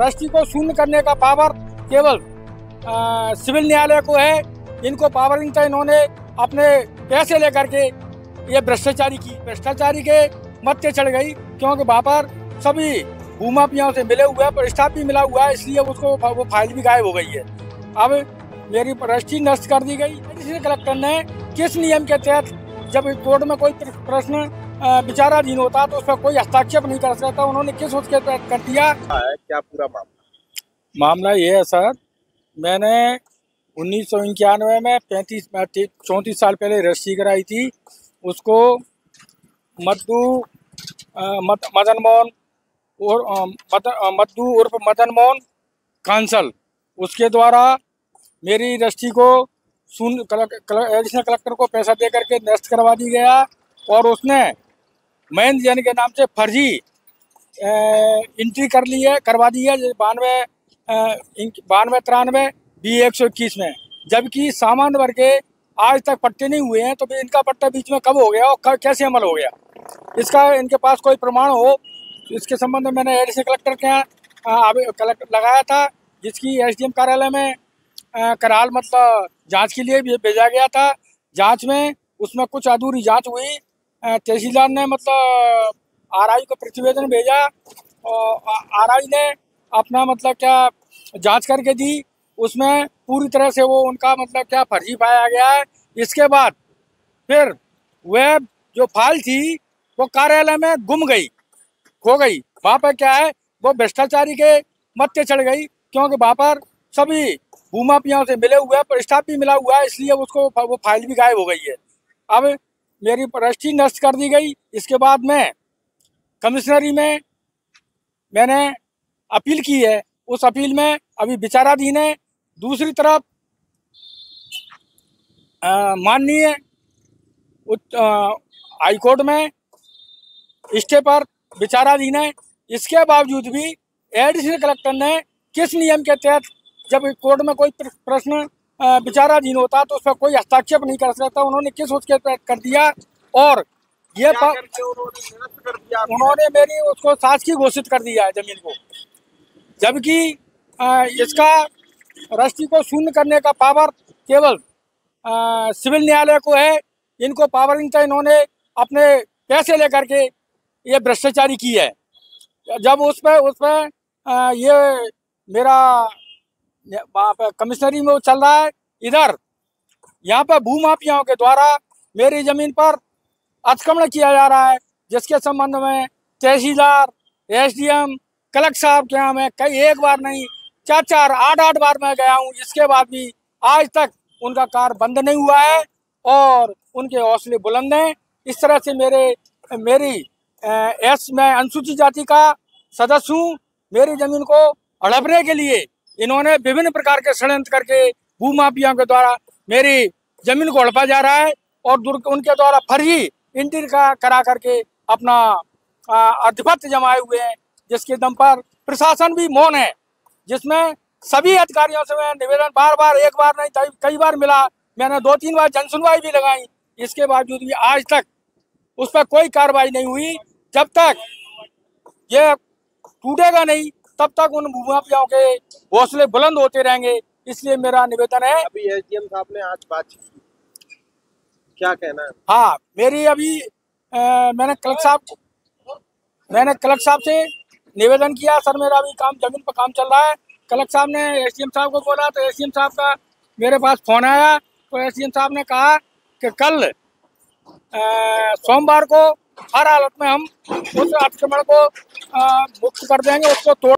Registry को शून्य करने का पावर केवल सिविल न्यायालय को है। इनको पावर नहीं था, इन्होंने अपने पैसे लेकर के ये भ्रष्टाचारी के मत्थे चढ़ गई, क्योंकि वहाँ पर सभी भूमाफियाओं से मिले हुए हैं, पर स्टाफ भी मिला हुआ है, इसलिए उसको वो फाइल भी गायब हो गई है। अब मेरी रजिस्ट्री नष्ट कर दी गई। इसलिए कलेक्टर ने किस नियम के तहत, जब कोर्ट में कोई प्रश्न विचाराधीन होता तो उस पर कोई हस्तक्षेप नहीं कर सकता, उन्होंने किस उसके तहत कर दिया। क्या पूरा मामला ये है सर, मैंने 1991 में 34 साल पहले रजिस्ट्री कराई थी। उसको मदन मोहन और मद्दू उर्फ मदन मोहन कांसल, उसके द्वारा मेरी रजिस्ट्री को एडिशनल कलेक्टर को पैसा दे करके नष्ट करवा दी गया, और उसने महेंद्र जैन के नाम से फर्जी एंट्री करवा दी है 92-93 B121 में, जबकि सामान्य वर्ग के आज तक पट्टे नहीं हुए हैं। तो इनका पट्टा बीच में कब हो गया और कैसे अमल हो गया, इसका इनके पास कोई प्रमाण हो, इसके संबंध में मैंने एडिशनल कलेक्टर के यहाँ लगाया था, जिसकी SDM कार्यालय में कराल मतलब जांच के लिए भी भेजा गया था। जांच में उसमें कुछ अधूरी जांच हुई। तहसीलदार ने मतलब RI को प्रतिवेदन भेजा, और RI ने अपना मतलब क्या जांच करके दी, उसमें पूरी तरह से वो उनका मतलब क्या फर्जी पाया गया है। इसके बाद फिर वह जो फाइल थी वो कार्यालय में खो गई। वहाँ पर क्या है, वो भ्रष्टाचारी के मत्थे चढ़ गई, क्योंकि वहाँ पर सभी भूमाफियाओं से मिले हुए हैं, पर स्टाफ भी मिला हुआ है, इसलिए उसको वो फाइल भी गायब हो गई है। अब मेरी रजिस्ट्री नष्ट कर दी गई। इसके बाद में कमिश्नरी में मैंने अपील की है, उस अपील में अभी विचाराधीन है। दूसरी तरफ माननीय हाईकोर्ट में स्टे पर विचाराधीन है। इसके बावजूद भी एडिशनल कलेक्टर ने किस नियम के तहत, जब कोर्ट में कोई प्रश्न विचाराधीन होता तो उस पर कोई हस्तक्षेप नहीं कर सकता, उन्होंने किस उसके तहत कर दिया, और ये उन्होंने मेरी उसको शासकीय घोषित कर दिया है जमीन को, जबकि इसका रजिस्ट्री को शून्य करने का पावर केवल सिविल न्यायालय को है। इनको पावर नहीं था, इन्होंने अपने पैसे लेकर के ये भ्रष्टाचारी की है। जब उस पर ये मेरा वहाँ पर कमिश्नरी में चल रहा है, इधर यहाँ पर भूमाफियाओं के द्वारा मेरी जमीन पर अतिक्रमण किया जा रहा है, जिसके संबंध में तहसीलदार, SDM, कलेक्टर साहब के यहाँ मैं एक बार नहीं 4-4, 8-8 बार मैं गया हूँ। इसके बाद भी आज तक उनका कार्य बंद नहीं हुआ है, और उनके हौसले बुलंद हैं। इस तरह से मैं अनुसूचित जाति का सदस्य हूँ। मेरी जमीन को हड़पने के लिए इन्होंने विभिन्न प्रकार के षड्यंत्र करके भूमाफियाओं के द्वारा मेरी जमीन को हड़पा जा रहा है, और उनके द्वारा फर्जी एंट्री करा करके अपना आधिपत्य जमाए हुए हैं, जिसके दम पर प्रशासन भी मौन है, जिसमें सभी अधिकारियों से मैं निवेदन बार एक बार नहीं कई बार मिला। मैंने 2-3 बार जनसुनवाई भी लगाई, इसके बावजूद भी आज तक उस पर कोई कार्रवाई नहीं हुई। जब तक ये टूटेगा नहीं, तब तक उन भूमाफियाओं के हौसले बुलंद होते रहेंगे। इसलिए मेरा निवेदन है। अभी SDM साहब ने आज बातचीत की, क्या कहना है? हाँ, मेरी अभी मैंने कलेक्टर साहब से निवेदन किया, सर मेरा अभी जमीन पर काम चल रहा है। कलेक्टर साहब ने SDM साहब को बोला, तो SDM साहब का मेरे पास फोन आया, तो SDM साहब ने कहा कि कल सोमवार को हर हालत में हम उस अतिक्रमण को मुक्त कर देंगे, उसको तोड़